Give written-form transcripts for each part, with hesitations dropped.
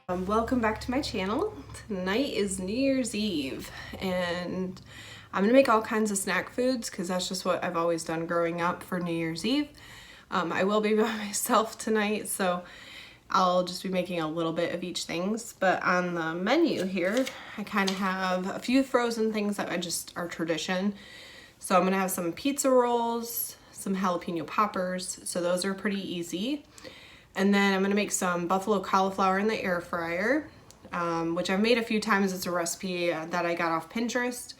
Welcome back to my channel. Tonight is New Year's Eve and I'm gonna make all kinds of snack foods because that's just what I've always done growing up for New Year's Eve. I will be by myself tonight, so I'll just be making a little bit of each things. But on the menu here, I kind of have a few frozen things that I just are tradition. So I'm gonna have some pizza rolls, some jalapeno poppers, so those are pretty easy. And then I'm gonna make some buffalo cauliflower in the air fryer, which I've made a few times. It's a recipe that I got off Pinterest.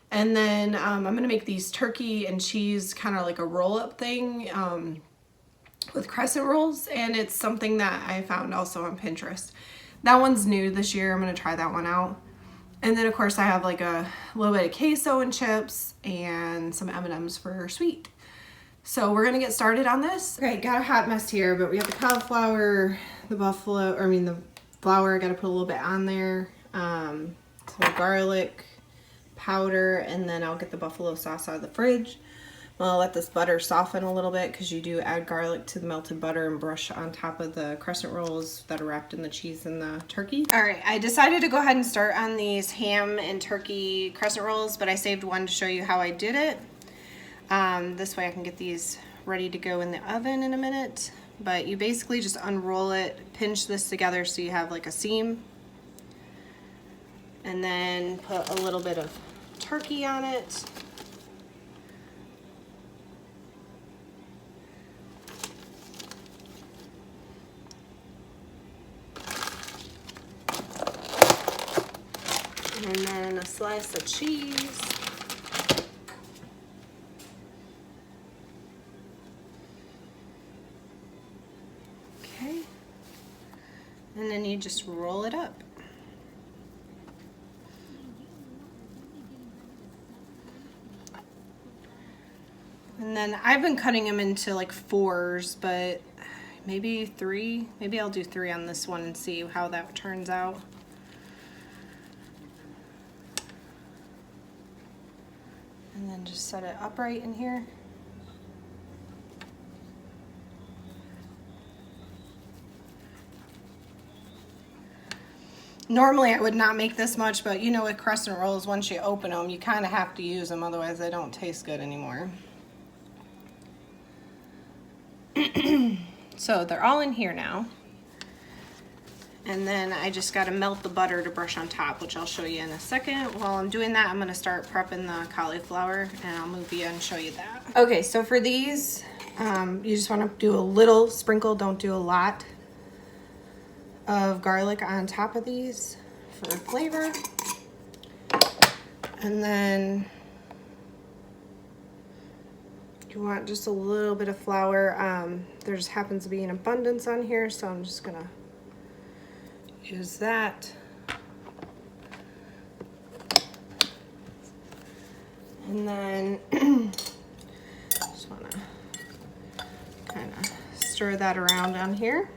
And then I'm gonna make these turkey and cheese, kind of like a roll-up thing with crescent rolls. And it's something that I found also on Pinterest. That one's new this year. I'm gonna try that one out. And then of course I have like a little bit of queso and chips and some M&Ms for sweet. So we're gonna get started on this. Okay, got a hot mess here, but we have the cauliflower, the flour, I gotta put a little bit on there, some garlic powder, and then I'll get the buffalo sauce out of the fridge. I'll let this butter soften a little bit because you do add garlic to the melted butter and brush on top of the crescent rolls that are wrapped in the cheese and the turkey. All right, I decided to go ahead and start on these ham and turkey crescent rolls, but I saved one to show you how I did it. This way I can get these ready to go in the oven in a minute. But you basically just unroll it, pinch this together so you have like a seam. And then put a little bit of turkey on it. And then a slice of cheese. And then you just roll it up. And then I've been cutting them into like 4s, but maybe 3. Maybe I'll do 3 on this one and see how that turns out. And then just set it upright in here. Normally I would not make this much, but you know with crescent rolls, once you open them, you kind of have to use them, otherwise they don't taste good anymore. So they're all in here now. And then I just got to melt the butter to brush on top, which I'll show you in a second. While I'm doing that, I'm going to start prepping the cauliflower, and I'll move you and show you that. Okay, so for these, you just want to do a little sprinkle, don't do a lot of garlic on top of these for flavor. And then you want just a little bit of flour. There just happens to be an abundance on here, so I'm just gonna use that. And then just wanna kind of stir that around on here.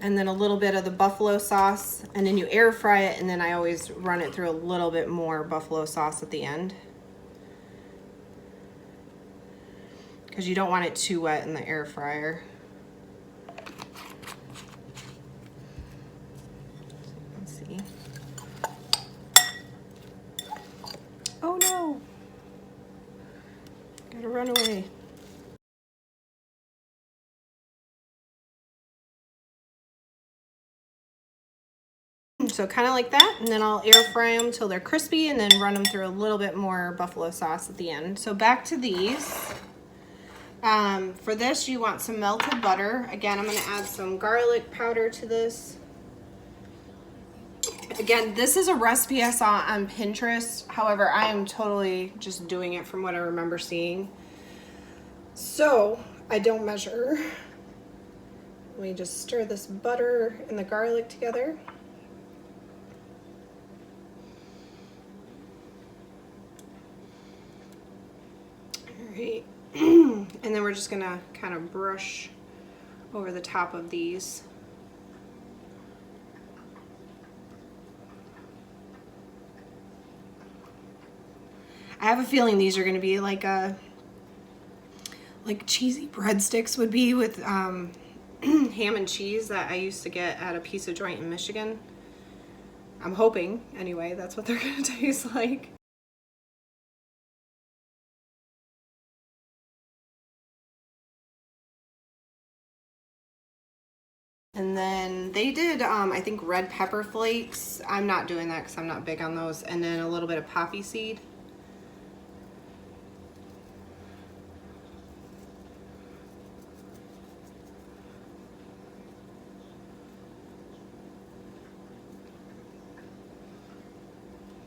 And then a little bit of the buffalo sauce, and then you air fry it, and then I always run it through a little bit more buffalo sauce at the end, because you don't want it too wet in the air fryer. Let's see. Oh no! Gotta run away. So kind of like that, and then I'll air fry them till they're crispy and then run them through a little bit more buffalo sauce at the end. So back to these. For this, you want some melted butter. Again, I'm going to add some garlic powder to this. Again, this is a recipe I saw on Pinterest. However, I am totally just doing it from what I remember seeing. So I don't measure. Let me just stir this butter and the garlic together. Alright, and then we're just gonna kind of brush over the top of these. I have a feeling these are gonna be like cheesy breadsticks would be with ham and cheese that I used to get at a pizza joint in Michigan. I'm hoping, anyway, that's what they're gonna taste like. And then they did, I think, red pepper flakes. I'm not doing that because I'm not big on those. And then a little bit of poppy seed.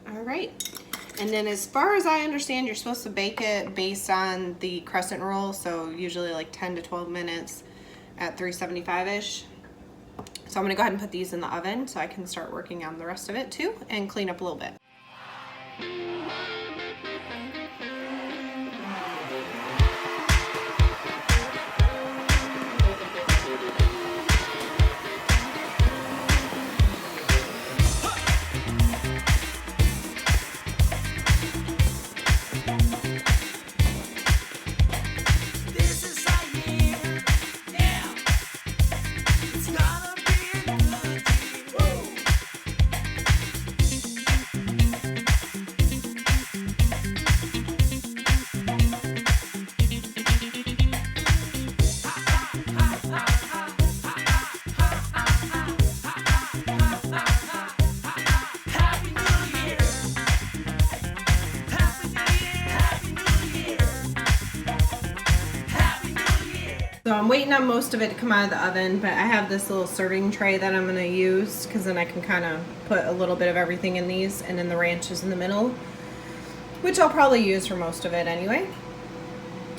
All right. And then as far as I understand, you're supposed to bake it based on the crescent roll. So usually like 10 to 12 minutes at 375-ish. So I'm gonna go ahead and put these in the oven so I can start working on the rest of it too and clean up a little bit. So I'm waiting on most of it to come out of the oven, but I have this little serving tray that I'm gonna use because then I can kind of put a little bit of everything in these, and then the ranch is in the middle, which I'll probably use for most of it anyway.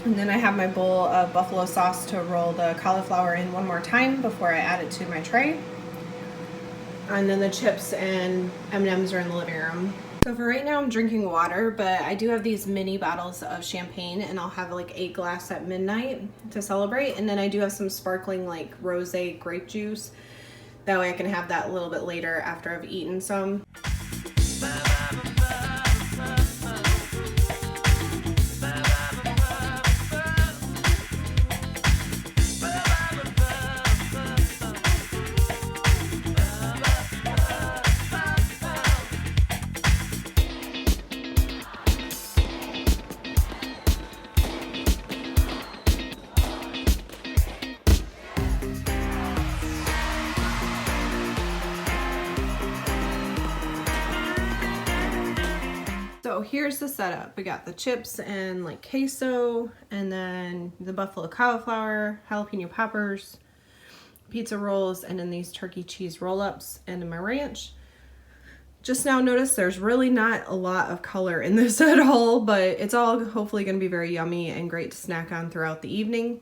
And then I have my bowl of buffalo sauce to roll the cauliflower in one more time before I add it to my tray. And then the chips and M&Ms are in the living room. So for right now I'm drinking water, but I do have these mini bottles of champagne, and I'll have like 8 glasses at midnight to celebrate. And then I do have some sparkling like rosé grape juice. That way I can have that a little bit later after I've eaten some. So here's the setup. We got the chips and like queso, and then the buffalo cauliflower, jalapeno poppers, pizza rolls, and then these turkey cheese roll-ups, and then my ranch. Just now noticed there's really not a lot of color in this at all, but it's all hopefully gonna be very yummy and great to snack on throughout the evening.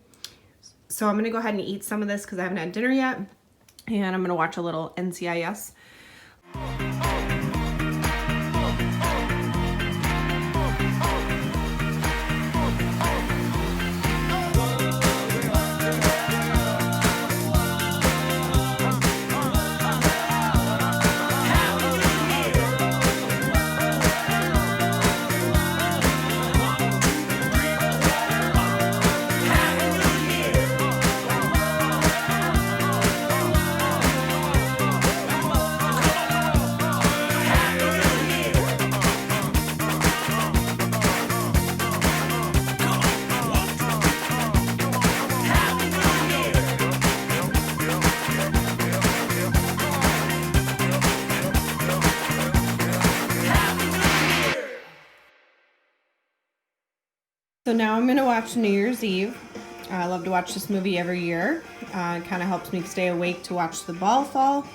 So I'm gonna go ahead and eat some of this because I haven't had dinner yet, and I'm gonna watch a little NCIS. So now I'm gonna watch New Year's Eve. I love to watch this movie every year. It kind of helps me stay awake to watch the ball fall.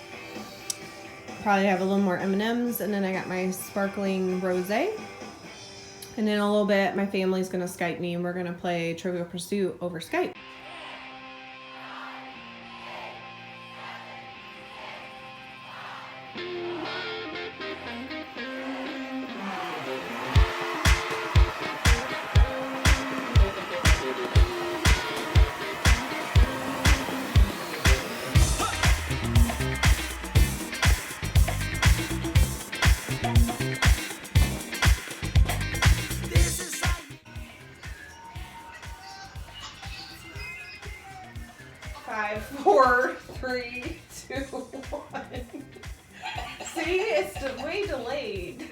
Probably have a little more M&Ms, and then I got my sparkling rosé. And in a little bit, my family's gonna Skype me, and we're gonna play Trivial Pursuit over Skype. 5, 4, 3, 2, 1. See, it's way delayed.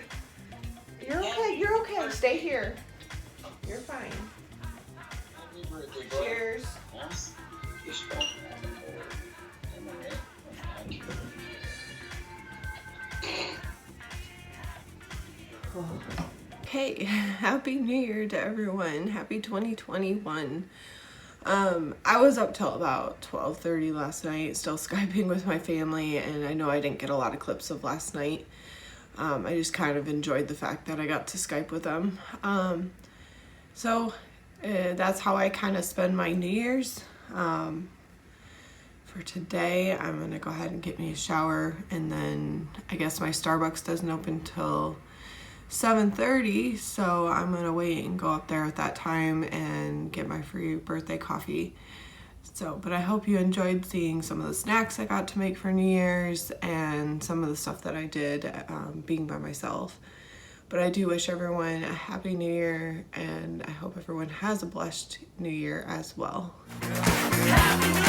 You're okay. You're okay. Stay here. You're fine. Cheers. Hey, Happy New Year to everyone. Happy 2021. I was up till about 12:30 last night, still Skyping with my family, and I know I didn't get a lot of clips of last night. I just kind of enjoyed the fact that I got to Skype with them. That's how I kind of spend my New Year's. For today, I'm gonna go ahead and get me a shower, and then I guess my Starbucks doesn't open till 7:30, so I'm gonna wait and go up there at that time and get my free birthday coffee. But I hope you enjoyed seeing some of the snacks I got to make for New Year's and some of the stuff that I did being by myself. But I do wish everyone a Happy New Year, and I hope everyone has a blessed New Year as well. Happy